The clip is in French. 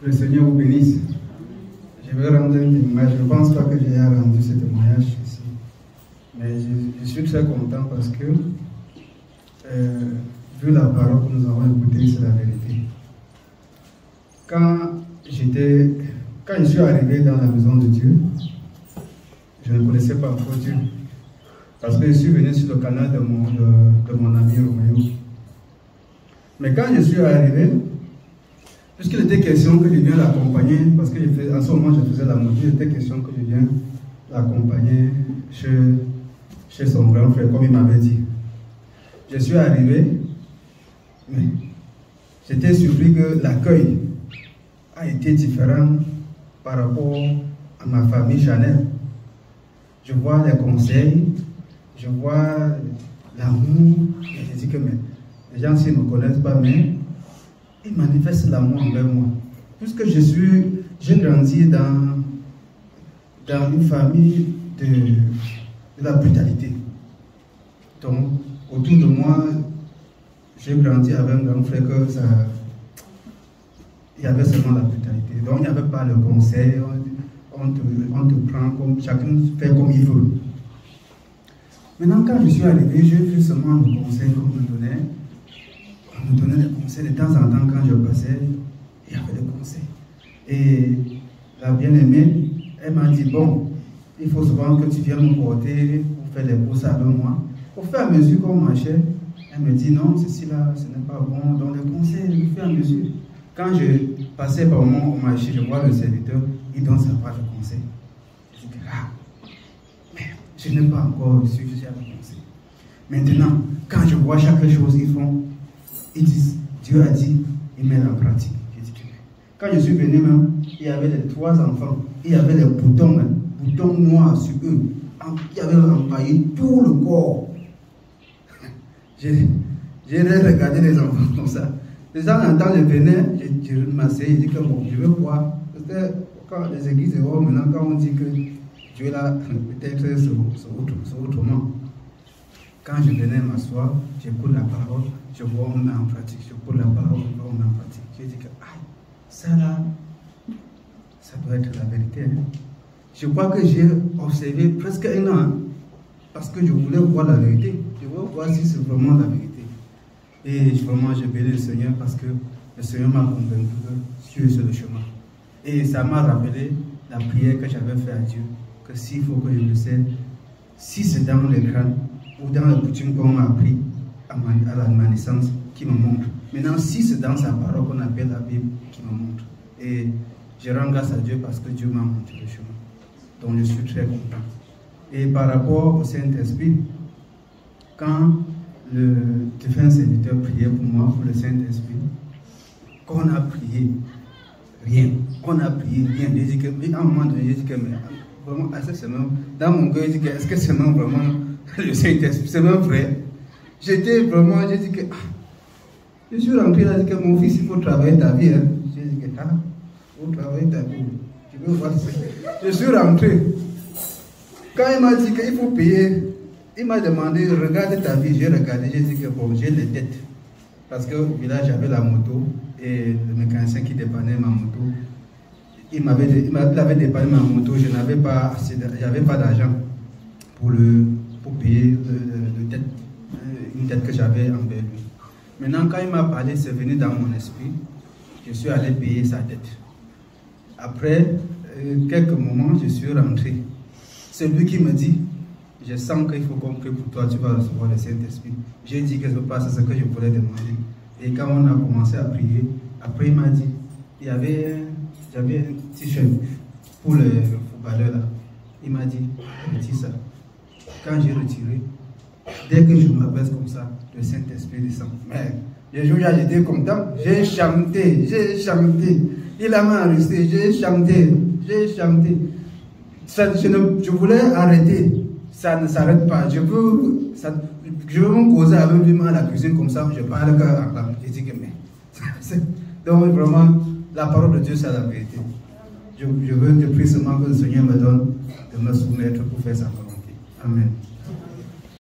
Le Seigneur vous bénisse. Je vais rendre un témoignage. Je ne pense pas que j'ai rendu ce témoignage ici. Mais je suis très content parce que, vu la parole que nous avons écoutée, c'est la vérité. Quand je suis arrivé dans la maison de Dieu, je ne connaissais pas encore Dieu. Parce que je suis venu sur le canal de mon ami Roméo. Mais quand je suis arrivé, puisqu'il était question que je viens l'accompagner, parce qu'en ce moment je faisais la moto, il était question que je viens l'accompagner chez son grand frère, comme il m'avait dit. Je suis arrivé, mais j'étais surpris que l'accueil a été différent par rapport à ma famille Chanel. Je vois les conseils, je vois l'amour, et je dis que mais, les gens s'ils ne me connaissent pas, mais ils manifestent l'amour envers moi. Puisque j'ai grandi dans une famille de la brutalité. Donc, autour de moi, j'ai grandi avec un grand frère que il y avait seulement la brutalité. Donc, il n'y avait pas le conseil, on te prend comme chacun fait comme il veut. Maintenant, quand je suis arrivé, j'ai vu seulement le conseil qu'on me donnait. On me donnait des conseils de temps en temps quand je passais, il y avait des conseils. Et la bien-aimée, elle m'a dit, bon, il faut souvent que tu viennes me porter pour faire les courses avec moi. Au fur et à mesure qu'on marchait, elle me dit, non, ceci là, ce n'est pas bon. Donc les conseils, au fur et à mesure. Quand je passais par mon marché, je vois le serviteur, il donne sa part de conseil. Je dis, ah, mais je n'ai pas encore reçu, je suis à le conseil. Maintenant, quand je vois chaque chose qu'ils font, ils disent, Dieu a dit, ils mettent en pratique. Je dis, quand je suis venu même, il y avait les 3 enfants, il y avait les boutons noirs sur eux, il y avait empaillé tout le corps. J'ai regardé les enfants comme ça. De temps en temps, je venais, je m'asseyais, je dis que bon, je veux voir. Parce que quand les églises maintenant, quand on dit que Dieu là, peut-être c'est autrement. Quand je venais m'asseoir, j'écoute la parole, je vois on met en pratique, j'écoute la parole, je vois on met en pratique. Je dis que, aïe, ça là, ça doit être la vérité. Hein. Je crois que j'ai observé presque 1 an, hein, parce que je voulais voir la vérité. Je voulais voir si c'est vraiment la vérité. Et vraiment, je bénis le Seigneur parce que le Seigneur m'a convaincu que je suis sur le chemin. Et ça m'a rappelé la prière que j'avais faite à Dieu, que s'il faut que je le sais, si c'est dans l'écran ou dans la coutume qu'on m'a appris à ma naissance, qui me montre. Maintenant, si c'est dans sa parole qu'on appelle la Bible, qui me montre. Et je rends grâce à Dieu parce que Dieu m'a montré le chemin. Donc je suis très content. Et par rapport au Saint-Esprit, quand le défunt serviteur priait pour moi, pour le Saint-Esprit, qu'on a prié, rien. On a prié, rien. J'ai dit que, mais à un moment donné, j'ai dit que, mais vraiment, dans mon cœur, j'ai dit que, est-ce que c'est même vraiment le Saint-Esprit? C'est même vrai. J'étais vraiment, j'ai dit que, je suis rentré là, j'ai dit que mon fils, il faut travailler ta vie. Hein. J'ai dit que, il faut travailler ta vie. Je veux voir ça. Je suis rentré. Quand il m'a dit qu'il faut payer, il m'a demandé, regarde ta vie. J'ai regardé, j'ai dit que bon, j'ai les dettes. Parce qu'au village, j'avais la moto et le mécanicien qui dépannait ma moto, il avait dépanné ma moto, je n'avais pas d'argent pour payer une dette que j'avais envers lui. Maintenant, quand il m'a parlé, c'est venu dans mon esprit, je suis allé payer sa dette. Après quelques moments, je suis rentré. C'est lui qui me dit, je sens qu'il faut qu'on prie pour toi, tu vas recevoir le Saint-Esprit. J'ai dit que ce n'est pas ce que je voulais demander. Et quand on a commencé à prier, après il m'a dit, j'avais un t-shirt pour le footballeur là. Il m'a dit, retire ça. Quand j'ai retiré, dès que je m'abaisse comme ça, le Saint-Esprit descend. Mais le jour où j'étais content, j'ai chanté. Il a m'enregistré, j'ai chanté. Je voulais arrêter. Ça ne s'arrête pas. Je veux me causer avec lui à la cuisine comme ça, je parle en langue. Je dis que mais. Donc vraiment, la parole de Dieu, c'est la vérité. Je veux te prier seulement que le Seigneur me donne de me soumettre pour faire sa volonté. Amen.